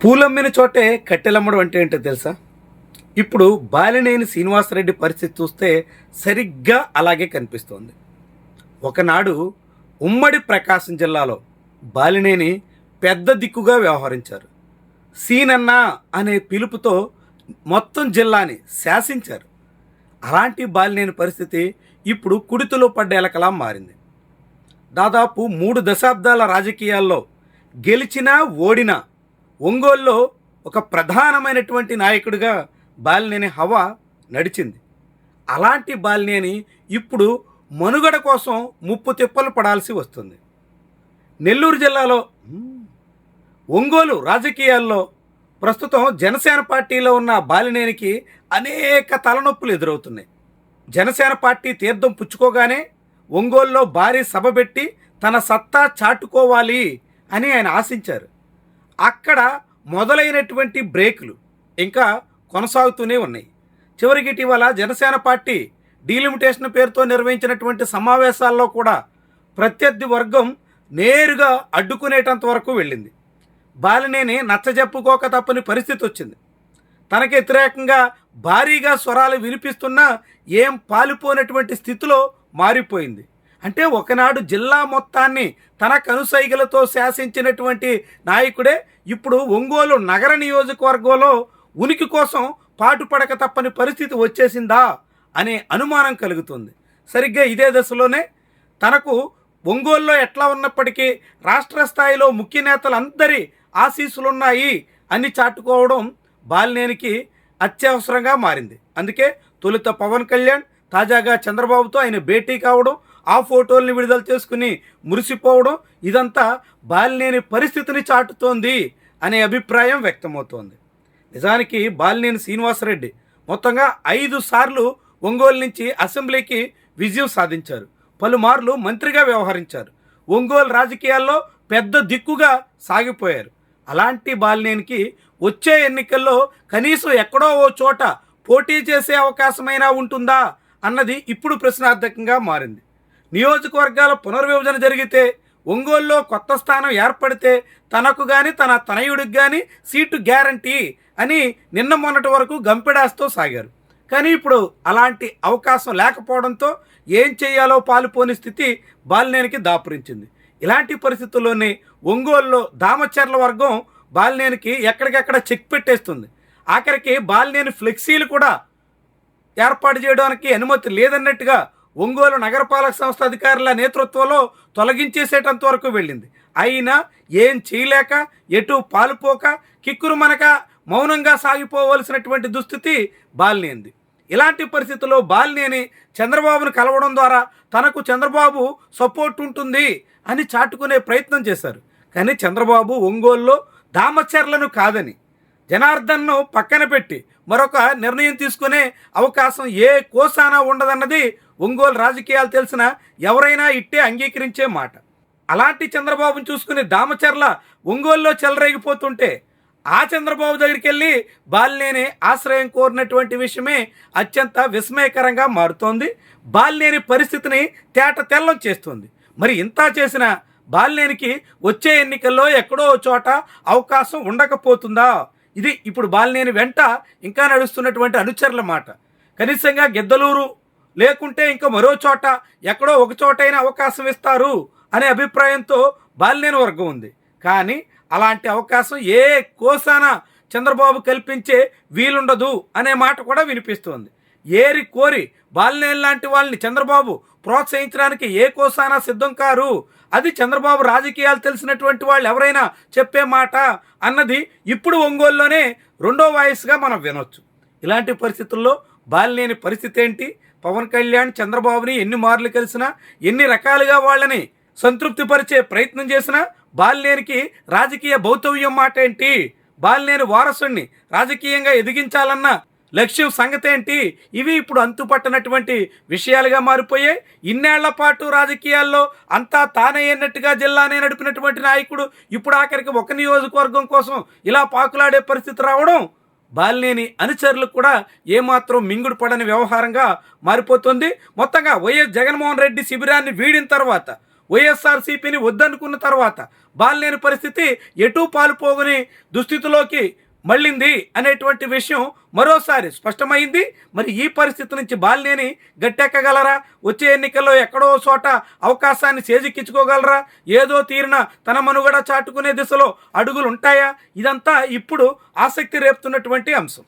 పూలమ్మిన చోటే కట్టెలమ్మడం అంటే ఏంటో తెలుసా? ఇప్పుడు బాలినేని శ్రీనివాసరెడ్డి పరిస్థితి చూస్తే సరిగ్గా అలాగే కనిపిస్తోంది. ఒకనాడు ఉమ్మడి ప్రకాశం జిల్లాలో బాలినేని పెద్ద దిక్కుగా వ్యవహరించారు. సీనన్న అనే పిలుపుతో మొత్తం జిల్లాని శాసించారు. అలాంటి బాలినేని పరిస్థితి ఇప్పుడు కుడితిలో పడ్డ ఎలకలా మారింది. దాదాపు 3 దశాబ్దాల రాజకీయాల్లో గెలిచినా ఓడినా ఒంగోలులో ఒక ప్రధానమైనటువంటి నాయకుడిగా బాలినేని హవా నడిచింది. అలాంటి బాలినేని ఇప్పుడు మనుగడ కోసం ముప్పు తిప్పలు పడాల్సి వస్తుంది. నెల్లూరు జిల్లాలో ఒంగోలు రాజకీయాల్లో ప్రస్తుతం జనసేన పార్టీలో ఉన్న బాలినేనికి అనేక తలనొప్పులు ఎదురవుతున్నాయి. జనసేన పార్టీ తీర్థం పుచ్చుకోగానే ఒంగోలులో భారీ సభ పెట్టి తన సత్తా చాటుకోవాలి అని ఆయన ఆశించారు. అక్కడ మొదలైనటువంటి బ్రేకులు ఇంకా కొనసాగుతూనే ఉన్నాయి. చివరికి ఇటీవల జనసేన పార్టీ డీలిమిటేషన్ పేరుతో నిర్వహించినటువంటి సమావేశాల్లో కూడా ప్రత్యర్థి వర్గం నేరుగా అడ్డుకునేటంత వరకు వెళ్ళింది. బాలినేని నచ్చజెప్పుకోక తప్పని పరిస్థితి వచ్చింది. తనకు వ్యతిరేకంగా భారీగా స్వరాలు వినిపిస్తున్నా ఏం పాలిపోయినటువంటి స్థితిలో మారిపోయింది. అంటే ఒకనాడు జిల్లా మొత్తాన్ని తన కనుసైగలతో శాసించినటువంటి నాయకుడే ఇప్పుడు ఒంగోలు నగర నియోజకవర్గంలో ఉనికి కోసం పాటుపడక తప్పని పరిస్థితి వచ్చేసిందా అనే అనుమానం కలుగుతుంది. సరిగ్గా ఇదే దశలోనే తనకు ఒంగోలులో ఎట్లా ఉన్నప్పటికీ రాష్ట్ర స్థాయిలో ముఖ్య నేతలందరి ఆశీస్సులున్నాయి అని చాటుకోవడం బాలినేనికి అత్యవసరంగా మారింది. అందుకే తొలుత పవన్ కళ్యాణ్, తాజాగా చంద్రబాబుతో ఆయన భేటీ కావడం, ఆ ఫోటోల్ని విడుదల చేసుకుని మురిసిపోవడం ఇదంతా బాలినేని పరిస్థితిని చాటుతోంది అనే అభిప్రాయం వ్యక్తమవుతోంది. నిజానికి బాలినేని శ్రీనివాసరెడ్డి మొత్తంగా 5 సార్లు ఒంగోలు నుంచి అసెంబ్లీకి విజయం సాధించారు. పలుమార్లు మంత్రిగా వ్యవహరించారు. ఒంగోలు రాజకీయాల్లో పెద్ద దిక్కుగా సాగిపోయారు. అలాంటి బాలినేనికి వచ్చే ఎన్నికల్లో కనీసం ఎక్కడో ఓ చోట పోటీ చేసే అవకాశమైనా ఉంటుందా అన్నది ఇప్పుడు ప్రశ్నార్థకంగా మారింది. నియోజకవర్గాల పునర్విభజన జరిగితే, ఒంగోలులో కొత్త స్థానం ఏర్పడితే తనకు కానీ తన తనయుడికి కానీ సీటు గ్యారంటీ అని నిన్న మొన్నటి వరకు గంపెడాస్తో సాగారు. కానీ ఇప్పుడు అలాంటి అవకాశం లేకపోవడంతో ఏం చేయాలో పాలుపోని స్థితి బాలినేనికి దాపురించింది. ఇలాంటి పరిస్థితుల్లోనే ఒంగోలులో దామచర్ల వర్గం బాలినేనికి ఎక్కడికెక్కడ చెక్ పెట్టేస్తుంది. ఆఖరికి బాలినేని ఫ్లెక్సీలు కూడా ఏర్పాటు చేయడానికి అనుమతి లేదన్నట్టుగా ఒంగోలు నగరపాలక సంస్థ అధికారుల నేతృత్వంలో తొలగించేసేటంత వరకు వెళ్ళింది. అయినా ఏం చేయలేక ఎటు పాలుపోక కిక్కురుమనక మౌనంగా సాగిపోవలసినటువంటి దుస్థితి బాలినేనిది. ఇలాంటి పరిస్థితుల్లో బాలినేని చంద్రబాబును కలవడం ద్వారా తనకు చంద్రబాబు సపోర్ట్ ఉంటుంది అని చాటుకునే ప్రయత్నం చేశారు. కానీ చంద్రబాబు ఒంగోలులో దామచర్లను కాదని, జనార్దన్ను పక్కన పెట్టి మరొక నిర్ణయం తీసుకునే అవకాశం ఏ కోసానా ఉండదన్నది ఒంగోలు రాజకీయాలు తెలిసిన ఎవరైనా ఇట్టే అంగీకరించే మాట. అలాంటి చంద్రబాబును చూసుకుని దామచర్ల ఒంగోలులో చెలరేగిపోతుంటే ఆ చంద్రబాబు దగ్గరికి వెళ్ళి బాలినేని ఆశ్రయం కోరినటువంటి విషయమే అత్యంత విస్మయకరంగా మారుతోంది. బాలినేని పరిస్థితిని తేట తెల్లం చేస్తుంది. మరి ఇంత చేసిన బాలినేనికి వచ్చే ఎన్నికల్లో ఎక్కడో చోట అవకాశం ఉండకపోతుందా? ఇది ఇప్పుడు బాలినేని వెంట ఇంకా నడుస్తున్నటువంటి అనుచరుల మాట. కనీసంగా గిద్దలూరు లేకుంటే ఇంకా మరో చోట ఎక్కడో ఒక చోటైనా అవకాశం ఇస్తారు అనే అభిప్రాయంతో బాలినేని వర్గం ఉంది. కానీ అలాంటి అవకాశం ఏ కోసాన చంద్రబాబు కల్పించే వీలుండదు అనే మాట కూడా వినిపిస్తోంది. ఏరి కోరి బాలినేని లాంటి వాళ్ళని చంద్రబాబు ప్రోత్సహించడానికి ఏ కోసానా సిద్ధం కారు. అది చంద్రబాబు రాజకీయాలు తెలిసినటువంటి వాళ్ళు ఎవరైనా చెప్పే మాట అన్నది ఇప్పుడు ఒంగోలులోనే రెండో వాయిస్గా మనం వినొచ్చు. ఇలాంటి పరిస్థితుల్లో బాలినేని పరిస్థితి ఏంటి? పవన్ కళ్యాణ్ చంద్రబాబుని ఎన్ని మార్లు కలిసినా, ఎన్ని రకాలుగా వాళ్ళని సంతృప్తిపరిచే ప్రయత్నం చేసినా బాలినేనికి రాజకీయ భౌతవ్యం మాట ఏంటి? బాలినేని వారసుని రాజకీయంగా ఎదిగించాలన్న లక్ష్యం సంగతి ఏంటి? ఇవి ఇప్పుడు అంతుపట్టనటువంటి విషయాలుగా మారిపోయాయి. ఇన్నేళ్ల పాటు రాజకీయాల్లో అంతా తానే అన్నట్టుగా జిల్లానే నడిపినటువంటి నాయకుడు ఇప్పుడు ఆఖరికి ఒక నియోజకవర్గం కోసం ఇలా పాకులాడే పరిస్థితి రావడం బాలినేని అనుచరులకు కూడా ఏమాత్రం మింగుడు పడని వ్యవహారంగా మారిపోతుంది. మొత్తంగా వైఎస్ జగన్మోహన్ రెడ్డి శిబిరాన్ని వీడిన తర్వాత వైఎస్ఆర్సీపీని వద్దనుకున్న తర్వాత బాలినేని పరిస్థితి ఎటూ పాలుపోగుని దుస్థితిలోకి మళ్ళింది అనేటువంటి విషయం మరోసారి స్పష్టమైంది. మరి ఈ పరిస్థితి నుంచి బాలినేని గట్టెక్కగలరా? వచ్చే ఎన్నికల్లో ఎక్కడో చోట అవకాశాన్ని చేజిక్కించుకోగలరా? ఏదో తీరిన తన మనుగడ చాటుకునే దిశలో అడుగులు ఉంటాయా? ఇదంతా ఇప్పుడు ఆసక్తి రేపుతున్నటువంటి అంశం.